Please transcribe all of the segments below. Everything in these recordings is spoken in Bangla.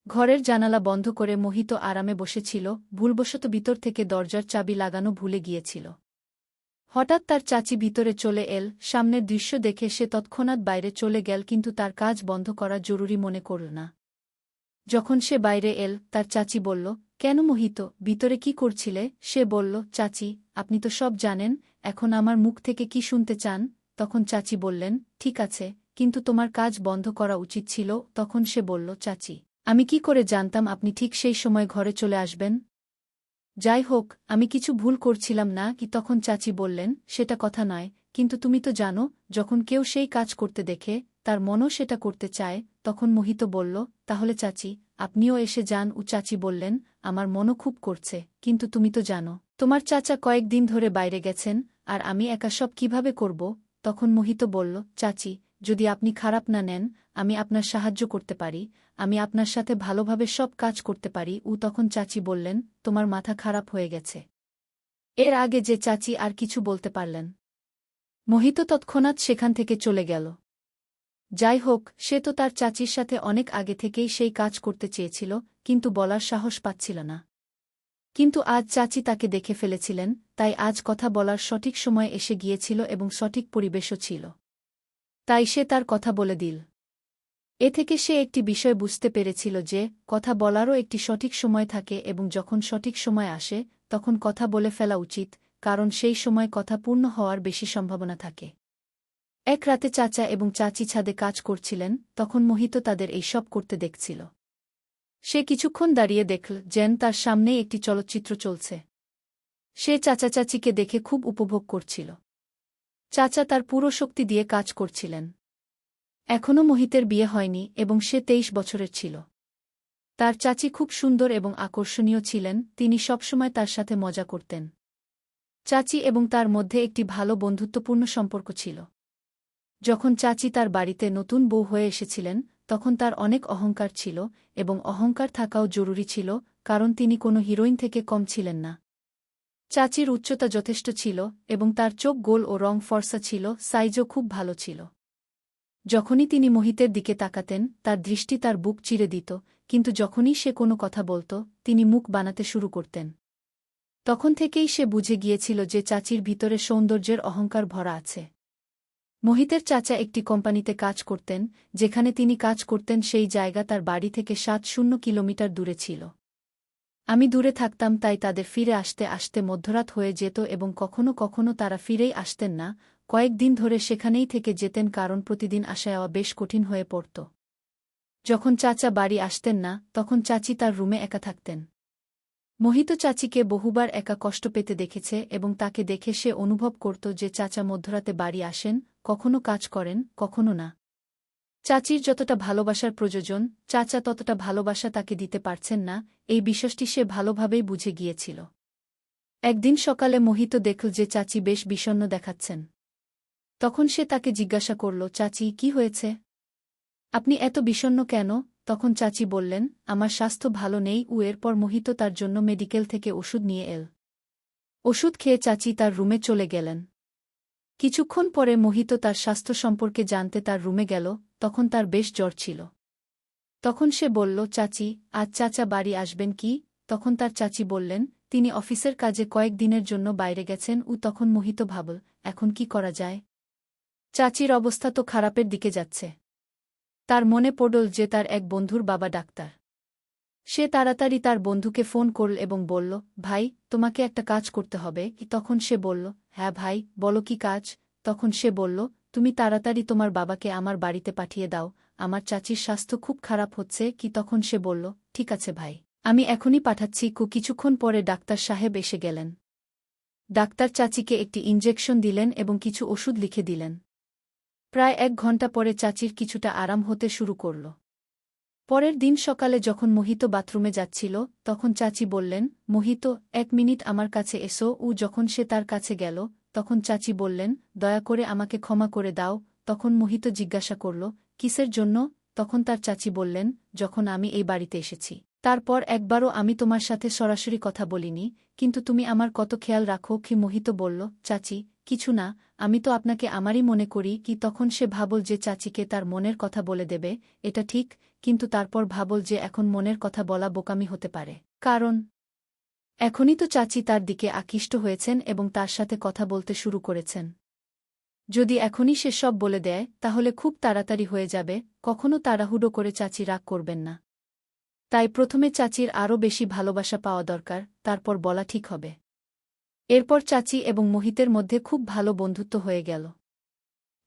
ঘরের জানালা বন্ধ করে মোহিত আরামে বসেছিল, ভুলবশত ভিতর থেকে দরজার চাবি লাগানো ভুলে গিয়েছিল। হঠাৎ তার চাচি ভিতরে চলে এল, সামনের দৃশ্য দেখে সে তৎক্ষণাৎ বাইরে চলে গেল কিন্তু তার কাজ বন্ধ করা জরুরি মনে করল না। যখন সে বাইরে এল, তার চাচি বলল, কেন মোহিত, ভিতরে কি করছিলে? সে বলল, চাচি, আপনি তো সব জানেন, এখন আমার মুখ থেকে কি শুনতে চান? তখন চাচি বললেন, ঠিক আছে, কিন্তু তোমার কাজ বন্ধ করা উচিত ছিল। তখন সে বলল, চাচি, আমি কি করে জানতাম আপনি ঠিক সেই সময় ঘরে চলে আসবেন? যাই হোক, আমি কিছু ভুল করছিলাম না কি? তখন চাচি বললেন, সেটা কথা নয়, কিন্তু তুমি তো জানো, যখন কেউ সেই কাজ করতে দেখে, তার মনও সেটা করতে চায়। তখন মোহিত বলল, তাহলে চাচি, আপনিও এসে যান। চাচি বললেন, আমার মনও খুব করছে, কিন্তু তুমি তো জানো, তোমার চাচা কয়েকদিন ধরে বাইরে গেছেন, আর আমি একা সব কিভাবে করব? তখন মোহিত বলল, চাচি, যদি আপনি খারাপ না নেন, আমি আপনার সাহায্য করতে পারি, আমি আপনার সাথে ভালোভাবে সব কাজ করতে পারি। তখন চাচি বললেন, তোমার মাথা খারাপ হয়ে গেছে। এর আগে যে চাচি আর কিছু বলতে পারলেন। মোহিত তৎক্ষণাৎ সেখান থেকে চলে গেল। যাই হোক, সে তো তার চাচির সাথে অনেক আগে থেকেই সেই কাজ করতে চেয়েছিল, কিন্তু বলার সাহস পাচ্ছিল না। কিন্তু আজ চাচি তাকে দেখে ফেলেছিলেন, তাই আজ কথা বলার সঠিক সময় এসে গিয়েছিল এবং সঠিক পরিবেশও ছিল। তাই সে তার কথা বলে দিল। এ থেকে সে একটি বিষয় বুঝতে পেরেছিল যে, কথা বলারও একটি সঠিক সময় থাকে এবং যখন সঠিক সময় আসে, তখন কথা বলে ফেলা উচিত, কারণ সেই সময় কথা পূর্ণ হওয়ার বেশি সম্ভাবনা থাকে। এক রাতে চাচা এবং চাচি ছাদে কাজ করছিলেন, তখন মোহিত তাদের এই সব করতে দেখছিল। সে কিছুক্ষণ দাঁড়িয়ে দেখল যেন তার সামনেই একটি চলচ্চিত্র চলছে। সে চাচা চাচিকে দেখে খুব উপভোগ করছিল। চাচা তার পুরো শক্তি দিয়ে কাজ করছিলেন। এখনও মোহিতের বিয়ে হয়নি এবং সে 23 বছরের ছিল। তার চাচি খুব সুন্দর এবং আকর্ষণীয় ছিলেন, তিনি সবসময় তার সাথে মজা করতেন। চাচি এবং তার মধ্যে একটি ভালো বন্ধুত্বপূর্ণ সম্পর্ক ছিল। যখন চাচি তার বাড়িতে নতুন বউ হয়ে এসেছিলেন, তখন তার অনেক অহংকার ছিল, এবং অহংকার থাকাও জরুরি ছিল, কারণ তিনি কোনো হিরোইন থেকে কম ছিলেন না। চাচির উচ্চতা যথেষ্ট ছিল, এবং তার চোখ গোল ও রং ফর্সা ছিল, সাইজও খুব ভালো ছিল। যখনই তিনি মোহিতের দিকে তাকাতেন, তার দৃষ্টি তার বুক চিরে দিত, কিন্তু যখনই সে কোনো কথা বলত, তিনি মুখ বানাতে শুরু করতেন। তখন থেকেই সে বুঝে গিয়েছিল যে চাচির ভিতরে সৌন্দর্যের অহংকার ভরা আছে। মোহিতের চাচা একটি কোম্পানিতে কাজ করতেন, যেখানে তিনি কাজ করতেন সেই জায়গা তার বাড়ি থেকে ৭০ কিলোমিটার দূরে ছিল। আমি দূরে থাকতাম, তাই তাদের ফিরে আসতে আসতে মধ্যরাত হয়ে যেত এবং কখনো কখনো তারা ফিরেই আসতেন না, কয়েকদিন ধরে সেখানেই থেকে যেতেন কারণ প্রতিদিন আসা যাওয়া বেশ কঠিন হয়ে পড়ত। যখন চাচা বাড়ি আসতেন না, তখন চাচি তার রুমে একা থাকতেন। মোহিত চাচিকে বহুবার একা কষ্ট পেতে দেখেছে এবং তাকে দেখে সে অনুভব করত যে চাচা মধ্যরাতে বাড়ি আসেন, কখনো কাজ করেন, কখনো না। চাচির যতটা ভালোবাসার প্রয়োজন, চাচা ততটা ভালোবাসা তাকে দিতে পারছেন না, এই বিষয়টি সে ভালোভাবেই বুঝে গিয়েছিল। একদিন সকালে মোহিত দেখল যে চাচি বেশ বিষণ্ণ দেখাচ্ছেন। তখন সে তাকে জিজ্ঞাসা করল, চাচি, কি হয়েছে? আপনি এত বিষণ্ণ কেন? তখন চাচি বললেন, আমার স্বাস্থ্য ভালো নেই। এরপর মোহিত তার জন্য মেডিকেল থেকে ওষুধ নিয়ে এল। ওষুধ খেয়ে চাচি তার রুমে চলে গেলেন। কিছুক্ষণ পরে মোহিত তার স্বাস্থ্য সম্পর্কে জানতে তার রুমে গেল, তখন তার বেশ জ্বর ছিল। তখন সে বলল, চাচি, আজ চাচা বাড়ি আসবেন কি? তখন তার চাচি বললেন, তিনি অফিসের কাজে কয়েকদিনের জন্য বাইরে গেছেন। তখন মোহিত ভাবল, এখন কি করা যায়? চাচির অবস্থা তো খারাপের দিকে যাচ্ছে। তার মনে পড়ল যে তার এক বন্ধুর বাবা ডাক্তার। সে তাড়াতাড়ি তার বন্ধুকে ফোন করল এবং বলল, ভাই, তোমাকে একটা কাজ করতে হবে। তখন সে বলল, হ্যাঁ ভাই, বলো কি কাজ? তখন সে বলল, তুমি তাড়াতাড়ি তোমার বাবাকে আমার বাড়িতে পাঠিয়ে দাও, আমার চাচির স্বাস্থ্য খুব খারাপ হচ্ছে। তখন সে বলল, ঠিক আছে ভাই, আমি এখনই পাঠাচ্ছি। কিছুক্ষণ পরে ডাক্তার সাহেব এসে গেলেন। ডাক্তার চাচিকে একটি ইনজেকশন দিলেন এবং কিছু ওষুধ লিখে দিলেন। প্রায় 1 ঘণ্টা পরে চাচির কিছুটা আরাম হতে শুরু করল। পরের দিন সকালে যখন মোহিত বাথরুমে যাচ্ছিল, তখন চাচি বললেন, মোহিত, 1 মিনিট আমার কাছে এসো। যখন সে তার কাছে গেল, তখন চাচি বললেন, দয়া করে আমাকে ক্ষমা করে দাও। তখন মোহিত জিজ্ঞাসা করল, কিসের জন্য? তখন তার চাচি বললেন, যখন আমি এই বাড়িতে এসেছি, তারপর একবারও আমি তোমার সাথে সরাসরি কথা বলিনি, কিন্তু তুমি আমার কত খেয়াল রাখো। মোহিত বলল, চাচি, কিছু না, আমি তো আপনাকে আমারই মনে করি। তখন সে ভাবল যে চাচিকে তার মনের কথা বলে দেবে, এটা ঠিক, কিন্তু তারপর ভাবল যে এখন মনের কথা বলা বোকামি হতে পারে, কারণ এখনই তো চাচি তার দিকে আকৃষ্ট হয়েছেন এবং তার সাথে কথা বলতে শুরু করেছেন। যদি এখনই সে সব বলে দেয় তাহলে খুব তাড়াতাড়ি হয়ে যাবে, কখনো তাড়াহুড়ো করে চাচি রাগ করবেন না। তাই প্রথমে চাচির আরও বেশি ভালোবাসা পাওয়া দরকার, তারপর বলা ঠিক হবে। এরপর চাচি এবং মোহিতের মধ্যে খুব ভালো বন্ধুত্ব হয়ে গেল।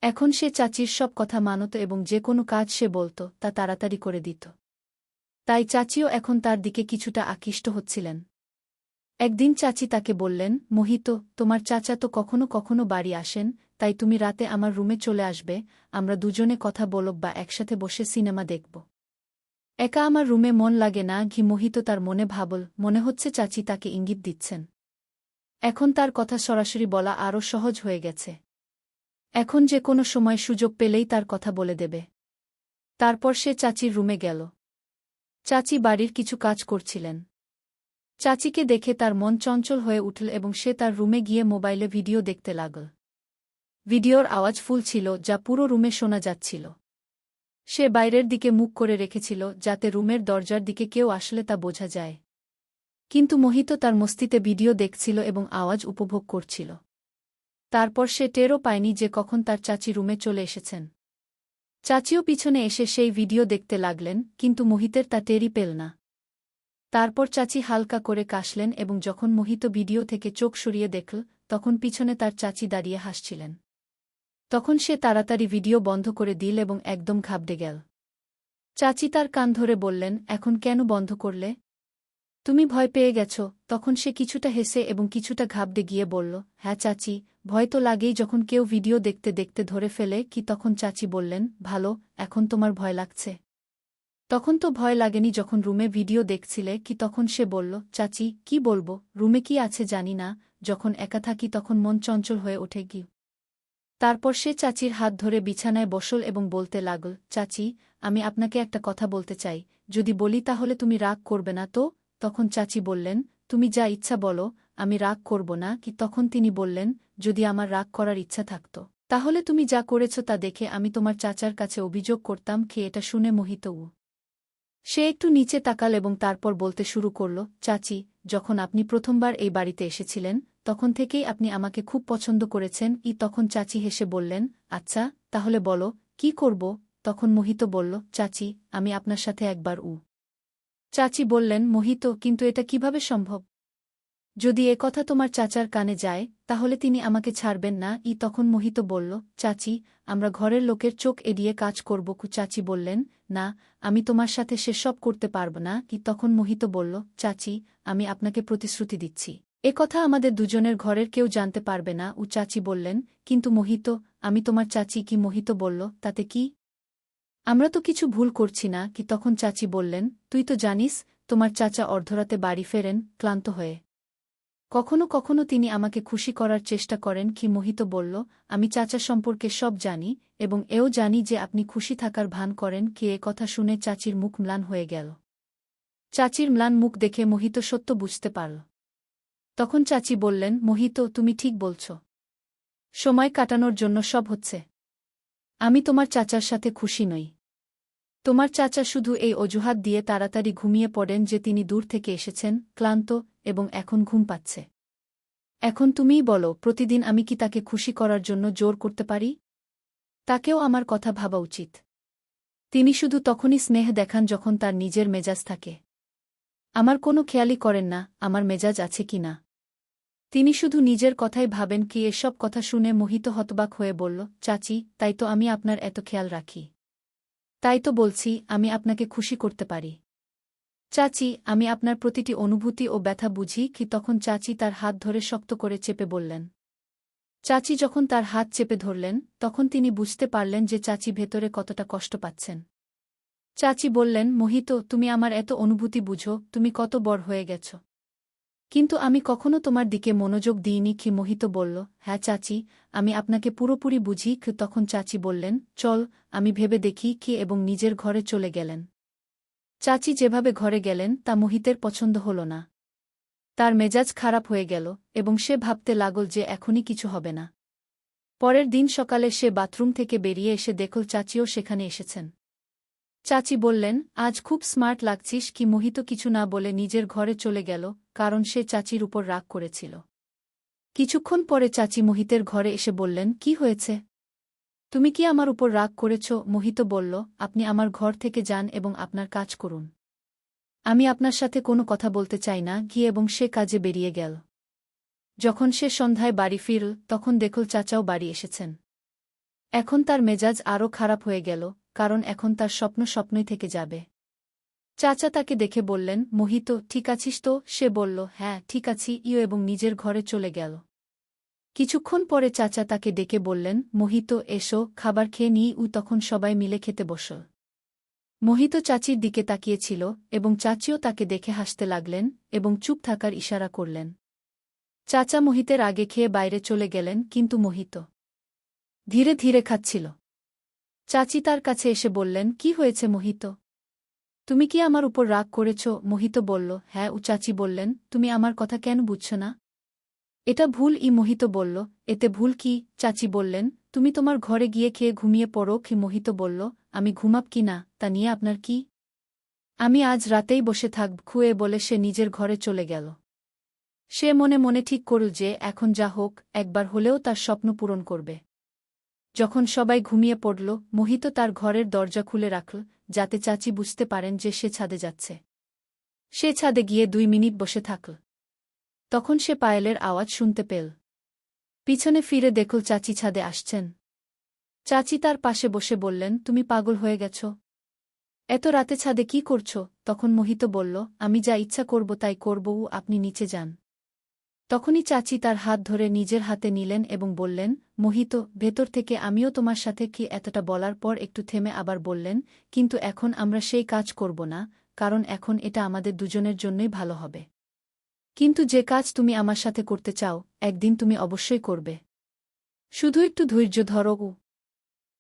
এখন সে চাচির সব কথা মানত এবং যে কোনো কাজ সে বলত তা তাড়াতাড়ি করে দিত। তাই চাচিও এখন তার দিকে কিছুটা আকৃষ্ট হচ্ছিলেন। একদিন চাচি তাকে বললেন, মোহিত, তোমার চাচা তো কখনো কখনো বাড়ি আসেন, তাই তুমি রাতে আমার রুমে চলে আসবে, আমরা দুজনে কথা বলব বা একসাথে বসে সিনেমা দেখব। একা আমার রুমে মন লাগে না। মোহিত তার মনে ভাবল, মনে হচ্ছে চাচি তাকে ইঙ্গিত দিচ্ছেন। এখন তার কথা সরাসরি বলা আরও সহজ হয়ে গেছে। এখন যে কোনো সময় সুযোগ পেলেই তার কথা বলে দেবে। তারপর সে চাচির রুমে গেল। চাচি বাড়ির কিছু কাজ করছিলেন। চাচিকে দেখে তার মন চঞ্চল হয়ে উঠল এবং সে তার রুমে গিয়ে মোবাইলে ভিডিও দেখতে লাগল। ভিডিওর আওয়াজ ফুল ছিল, যা পুরো রুমে শোনা যাচ্ছিল। সে বাইরের দিকে মুখ করে রেখেছিল যাতে রুমের দরজার দিকে কেউ আসলে তা বোঝা যায়। কিন্তু মোহিত তার মস্তিতে ভিডিও দেখছিল এবং আওয়াজ উপভোগ করছিল। তারপর সে টেরও পায়নি যে কখন তার চাচি রুমে চলে এসেছেন। চাচিও পিছনে এসে সেই ভিডিও দেখতে লাগলেন, কিন্তু মোহিতের তা টেরই পেল না। তারপর চাচি হালকা করে কাশলেন এবং যখন মোহিত ভিডিও থেকে চোখ সরিয়ে দেখল, তখন পিছনে তার চাচি দাঁড়িয়ে হাসছিলেন। তখন সে তাড়াতাড়ি ভিডিও বন্ধ করে দিল এবং একদম ঘাবড়ে গেল। চাচি তার কান ধরে বললেন, এখন কেন বন্ধ করলে? তুমি ভয় পেয়ে গেছ? তখন সে কিছুটা হেসে এবং কিছুটা ঘাবড়ে গিয়ে বলল, হ্যাঁ চাচি, ভয় তো লাগেই যখন কেউ ভিডিও দেখতে দেখতে ধরে ফেলে। তখন চাচি বললেন, ভালো, এখন তোমার ভয় লাগছে? তখন তো ভয় লাগেনি যখন রুমে ভিডিও দেখছিলে। তখন সে বলল, চাচি, কি বলবো, রুমে কি আছে জানি না, যখন একা থাকি তখন মন চঞ্চল হয়ে ওঠে। তারপর সে চাচির হাত ধরে বিছানায় বসল এবং বলতে লাগল, চাচি, আমি আপনাকে একটা কথা বলতে চাই, যদি বলি তাহলে তুমি রাগ করবে না তো? তখন চাচি বললেন, তুমি যা ইচ্ছা বলো, আমি রাগ করব না। তখন তিনি বললেন, যদি আমার রাগ করার ইচ্ছা থাকত তাহলে তুমি যা করেছ তা দেখে আমি তোমার চাচার কাছে অভিযোগ করতাম। এটা শুনে মোহিত সে একটু নিচে তাকাল এবং তারপর বলতে শুরু করল, চাচি, যখন আপনি প্রথমবার এই বাড়িতে এসেছিলেন তখন থেকেই আপনি আমাকে খুব পছন্দ করেছেন। তখন চাচি হেসে বললেন, আচ্ছা, তাহলে বলো, কি করব? তখন মোহিত বলল, চাচি, আমি আপনার সাথে একবার চাচি বললেন, মোহিত, কিন্তু এটা কিভাবে সম্ভব? যদি এ কথা তোমার চাচার কানে যায় তাহলে তিনি আমাকে ছাড়বেন না। তখন মোহিত বলল, চাচি, আমরা ঘরের লোকের চোখ এড়িয়ে কাজ করব। চাচি বললেন, না, আমি তোমার সাথে সেসব করতে পারব না। তখন মোহিত বলল, চাচি, আমি আপনাকে প্রতিশ্রুতি দিচ্ছি, এ কথা আমাদের দুজনের ঘরের কেউ জানতে পারবে না। চাচি বললেন, কিন্তু মোহিত, আমি তোমার চাচি। মোহিত বলল, তাতে কি? আমরা তো কিছু ভুল করছি না। তখন চাচি বললেন, তুই তো জানিস তোমার চাচা অর্ধরাতে বাড়ি ফেরেন ক্লান্ত হয়ে। কখনো কখনো তিনি আমাকে খুশি করার চেষ্টা করেন। মোহিত বলল, আমি চাচা সম্পর্কে সব জানি এবং এও জানি যে আপনি খুশি থাকার ভান করেন। এ কথা শুনে চাচির মুখ ম্লান হয়ে গেল। চাচির ম্লান মুখ দেখে মোহিত সত্য বুঝতে পারল। তখন চাচি বললেন, মোহিত, তুমি ঠিক বলছ। সময় কাটানোর জন্য সব হচ্ছে। আমি তোমার চাচার সাথে খুশি নই। তোমার চাচা শুধু এই অজুহাত দিয়ে তাড়াতাড়ি ঘুমিয়ে পড়েন যে তিনি দূর থেকে এসেছেন, ক্লান্ত, এবং এখন ঘুম পাচ্ছে। এখন তুমিই বলো, প্রতিদিন আমি কি তাকে খুশি করার জন্য জোর করতে পারি? তাকেও আমার কথা ভাবা উচিত। তিনি শুধু তখনই স্নেহ দেখান যখন তার নিজের মেজাজ থাকে। আমার কোনো খেয়ালই করেন না আমার মেজাজ আছে কি না। তিনি শুধু নিজের কথাই ভাবেন। এসব কথা শুনে মোহিত হতবাক হয়ে বলল, চাচি, তাই তো আমি আপনার এত খেয়াল রাখি। তাই তো বলছি আমি আপনাকে খুশি করতে পারি। চাচি, আমি আপনার প্রতিটি অনুভূতি ও ব্যথা বুঝি। তখন চাচি তার হাত ধরে শক্ত করে চেপে বললেন। চাচি যখন তার হাত চেপে ধরলেন তখন তিনি বুঝতে পারলেন যে চাচি ভেতরে কতটা কষ্ট পাচ্ছেন। চাচি বললেন, মোহিত, তুমি আমার এত অনুভূতি বুঝো, তুমি কত বড় হয়ে গেছ। কিন্তু আমি কখনো তোমার দিকে মনোযোগ দিইনি। মোহিত বলল, হ্যাঁ চাচি, আমি আপনাকে পুরোপুরি বুঝি। তখন চাচি বললেন, চল, আমি ভেবে দেখি এবং নিজের ঘরে চলে গেলেন। চাচি যেভাবে ঘরে গেলেন তা মোহিতের পছন্দ হল না। তার মেজাজ খারাপ হয়ে গেল এবং সে ভাবতে লাগল যে এখনই কিছু হবে না। পরের দিন সকালে সে বাথরুম থেকে বেরিয়ে এসে দেখল চাচিও সেখানে এসেছেন। চাচি বললেন, আজ খুব স্মার্ট লাগছিস কি? মোহিত কিছু না বলে নিজের ঘরে চলে গেল, কারণ সে চাচির উপর রাগ করেছিল। কিছুক্ষণ পরে চাচি মোহিতের ঘরে এসে বললেন, কি হয়েছে? তুমি কি আমার উপর রাগ করেছ? মোহিত বলল, আপনি আমার ঘর থেকে যান এবং আপনার কাজ করুন। আমি আপনার সাথে কোনো কথা বলতে চাই না। গিয়ে এবং সে কাজে বেরিয়ে গেল। যখন সে সন্ধ্যায় বাড়ি ফিরল, তখন দেখল চাচাও বাড়ি এসেছেন। এখন তার মেজাজ আরও খারাপ হয়ে গেল, কারণ এখন তার স্বপ্ন স্বপ্নই থেকে যাবে। চাচা তাকে দেখে বললেন, মোহিত, ঠিক আছিস তো? সে বলল, হ্যাঁ ঠিক আছি এবং নিজের ঘরে চলে গেল। কিছুক্ষণ পরে চাচা তাকে ডেকে বললেন, মোহিত, এসো, খাবার খেয়ে নিই। তখন সবাই মিলে খেতে বসল। মোহিত চাচির দিকে তাকিয়েছিল এবং চাচিও তাকে দেখে হাসতে লাগলেন এবং চুপ থাকার ইশারা করলেন। চাচা মোহিতের আগে খেয়ে বাইরে চলে গেলেন, কিন্তু মোহিত ধীরে ধীরে খাচ্ছিল। চাচি তার কাছে এসে বললেন, কি হয়েছে মোহিত? তুমি কি আমার উপর রাগ করেছ? মোহিত বলল, হ্যাঁ। চাচি বললেন, তুমি আমার কথা কেন বুঝছ না? এটা ভুল। মোহিত বলল, এতে ভুল কি? চাচি বললেন, তুমি তোমার ঘরে গিয়ে খেয়ে ঘুমিয়ে পড়ো। মোহিত বলল, আমি ঘুমাব কি না তা নিয়ে আপনার কি? আমি আজ রাতেই বসে থাকব। বলে সে নিজের ঘরে চলে গেল। সে মনে মনে ঠিক করল যে এখন যা হোক, একবার হলেও তার স্বপ্ন পূরণ করবে। যখন সবাই ঘুমিয়ে পড়ল, মোহিত তার ঘরের দরজা খুলে রাখল, যাতে চাচি বুঝতে পারেন যে সে ছাদে যাচ্ছে। সে ছাদে গিয়ে 2 মিনিট বসে থাকল। তখন সে পায়েলের আওয়াজ শুনতে পেল। পিছনে ফিরে দেখল চাচি ছাদে আসছেন। চাচি তার পাশে বসে বললেন, তুমি পাগল হয়ে গেছ? এত রাতে ছাদে কি করছ? তখন মোহিত বলল, আমি যা ইচ্ছা করব তাই করব। আপনি নিচে যান। তখনই চাচি তার হাত ধরে নিজের হাতে নিলেন এবং বললেন, মোহিত, ভেতর থেকে আমিও তোমার সাথে কি? এতটা বলার পর একটু থেমে আবার বললেন, কিন্তু এখন আমরা সেই কাজ করব না, কারণ এখন এটা আমাদের দুজনের জন্যই ভালো হবে। কিন্তু যে কাজ তুমি আমার সাথে করতে চাও, একদিন তুমি অবশ্যই করবে। শুধু একটু ধৈর্য ধরো।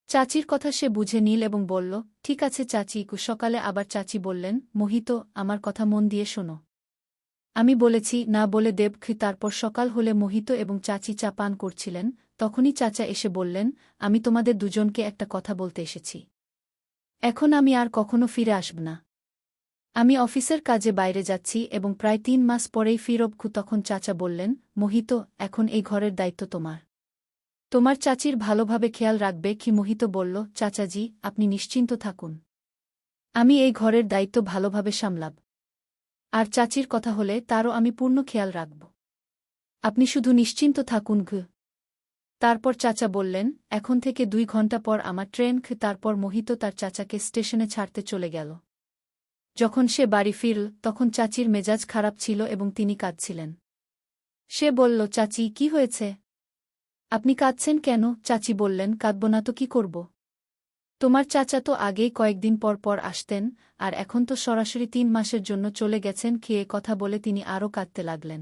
চাচির কথা সে বুঝে নিল এবং বলল, ঠিক আছে চাচি। সকালে আবার চাচি বললেন, মোহিত, আমার কথা মন দিয়ে শোনো। আমি বলেছি না বলে দেব। তারপর সকাল হলে মোহিত এবং চাচি চা পান করছিলেন, তখনই চাচা এসে বললেন, আমি তোমাদের দুজনকে একটা কথা বলতে এসেছি। এখন আমি আর কখনো ফিরে আসব না। আমি অফিসের কাজে বাইরে যাচ্ছি এবং প্রায় 3 মাস পরেই ফিরব। তখন চাচা বললেন, মোহিত, এখন এই ঘরের দায়িত্ব তোমার। তোমার চাচির ভালোভাবে খেয়াল রাখবে। মোহিত বলল, চাচাজি, আপনি নিশ্চিন্ত থাকুন। আমি এই ঘরের দায়িত্ব ভালোভাবে সামলাব। আর চাচির কথা হলে তারও আমি পূর্ণ খেয়াল রাখব। আপনি শুধু নিশ্চিন্ত থাকুন। তারপর চাচা বললেন, এখন থেকে 2 ঘন্টা পর আমার ট্রেন। তারপর মোহিত তার চাচাকে স্টেশনে ছাড়তে চলে গেল। যখন সে বাড়ি ফিরল, তখন চাচির মেজাজ খারাপ ছিল এবং তিনি কাঁদছিলেন। সে বলল, চাচি, কি হয়েছে? আপনি কাঁদছেন কেন? চাচি বললেন, কাঁদব না তো কি করব? তোমার চাচা তো আগেই কয়েকদিন পর পর আসতেন, আর এখন তো সরাসরি 3 মাসের জন্য চলে গেছেন। কথা বলে তিনি আরও কাঁদতে লাগলেন।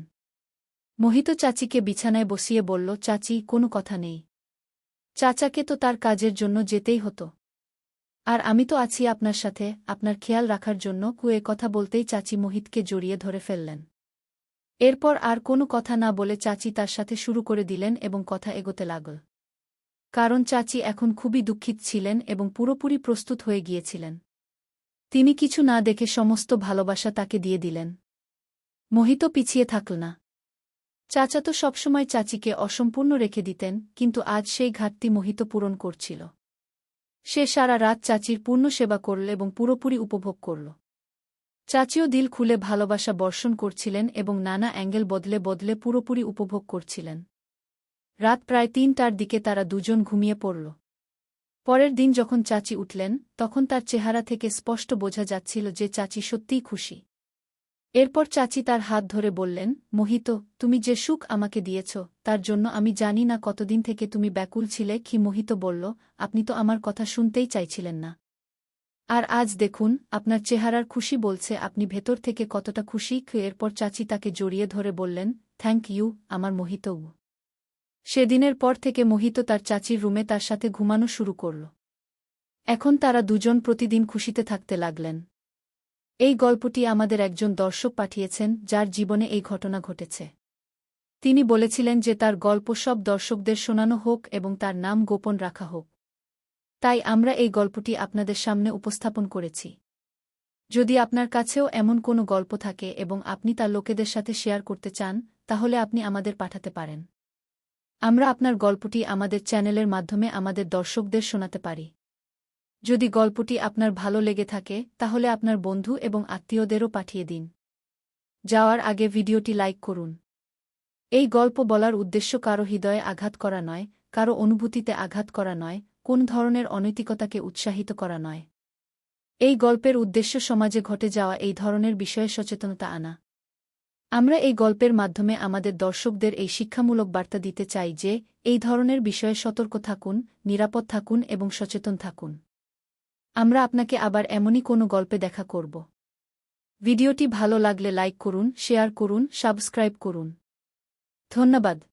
মোহিত চাচিকে বিছানায় বসিয়ে বলল, চাচি, কোনো কথা নেই। চাচাকে তো তার কাজের জন্য যেতেই হতো। আর আমি তো আছি আপনার সাথে, আপনার খেয়াল রাখার জন্য। কথা বলতেই চাচি মোহিতকে জড়িয়ে ধরে ফেললেন। এরপর আর কোনো কথা না বলে চাচি তার সাথে শুরু করে দিলেন এবং কথা এগোতে লাগল। কারণ চাচি এখন খুবই দুঃখিত ছিলেন এবং পুরোপুরি প্রস্তুত হয়ে গিয়েছিলেন। তিনি কিছু না দেখে সমস্ত ভালোবাসা তাকে দিয়ে দিলেন। মোহিত পিছিয়ে থাকল না। চাচা তো সবসময় চাচিকে অসম্পূর্ণ রেখে দিতেন, কিন্তু আজ সেই ঘাটতি মোহিত পূরণ করছিল। সে সারা রাত চাচির পূর্ণ সেবা করল এবং পুরোপুরি উপভোগ করল। চাচিও দিল খুলে ভালোবাসা বর্ষণ করছিলেন এবং নানা অ্যাঙ্গেল বদলে বদলে পুরোপুরি উপভোগ করছিলেন। রাত প্রায় 3টার দিকে তারা দুজন ঘুমিয়ে পড়ল। পরের দিন যখন চাচি উঠলেন, তখন তার চেহারা থেকে স্পষ্ট বোঝা যাচ্ছিল যে চাচি সত্যিই খুশি। এরপর চাচি তার হাত ধরে বললেন, মোহিত, তুমি যে সুখ আমাকে দিয়েছ, তার জন্য আমি জানি না কতদিন থেকে তুমি ব্যাকুল ছিলে। মোহিত বলল, আপনি তো আমার কথা শুনতেই চাইছিলেন না। আর আজ দেখুন, আপনার চেহারার খুশি বলছে আপনি ভেতর থেকে কতটা খুশি। এরপর চাচি তাকে জড়িয়ে ধরে বললেন, থ্যাংক ইউ, আমার মোহিত। সেদিনের পর থেকে মোহিত তার চাচির রুমে তার সাথে ঘুমানো শুরু করল। এখন তারা দুজন প্রতিদিন খুশিতে থাকতে লাগলেন। এই গল্পটি আমাদের একজন দর্শক পাঠিয়েছেন, যার জীবনে এই ঘটনা ঘটেছে। তিনি বলেছিলেন যে তার গল্প সব দর্শকদের শোনানো হোক এবং তার নাম গোপন রাখা হোক। তাই আমরা এই গল্পটি আপনাদের সামনে উপস্থাপন করেছি। যদি আপনার কাছেও এমন কোনো গল্প থাকে এবং আপনি তা লোকেদের সাথে শেয়ার করতে চান, তাহলে আপনি আমাদের পাঠাতে পারেন। আমরা আপনার গল্পটি আমাদের চ্যানেলের মাধ্যমে আমাদের দর্শকদের শোনাতে পারি। যদি গল্পটি আপনার ভালো লেগে থাকে তাহলে আপনার বন্ধু এবং আত্মীয়দেরও পাঠিয়ে দিন। যাওয়ার আগে ভিডিওটি লাইক করুন। এই গল্প বলার উদ্দেশ্য কারো হৃদয়ে আঘাত করা নয়, কারো অনুভূতিতে আঘাত করা নয়, কোন ধরনের অনৈতিকতাকে উৎসাহিত করা নয়। এই গল্পের উদ্দেশ্য সমাজে ঘটে যাওয়া এই ধরনের বিষয়ে সচেতনতা আনা। আমরা এই গল্পের মাধ্যমে আমাদের দর্শকদের এই শিক্ষামূলক বার্তা দিতে চাই যে, এই ধরনের বিষয়ে সতর্ক থাকুন, নিরাপদ থাকুন এবং সচেতন থাকুন। আমরা আপনাকে আবার এমনই কোনো গল্পে দেখা করব। ভিডিওটি ভালো লাগলে লাইক করুন, শেয়ার করুন, সাবস্ক্রাইব করুন। ধন্যবাদ।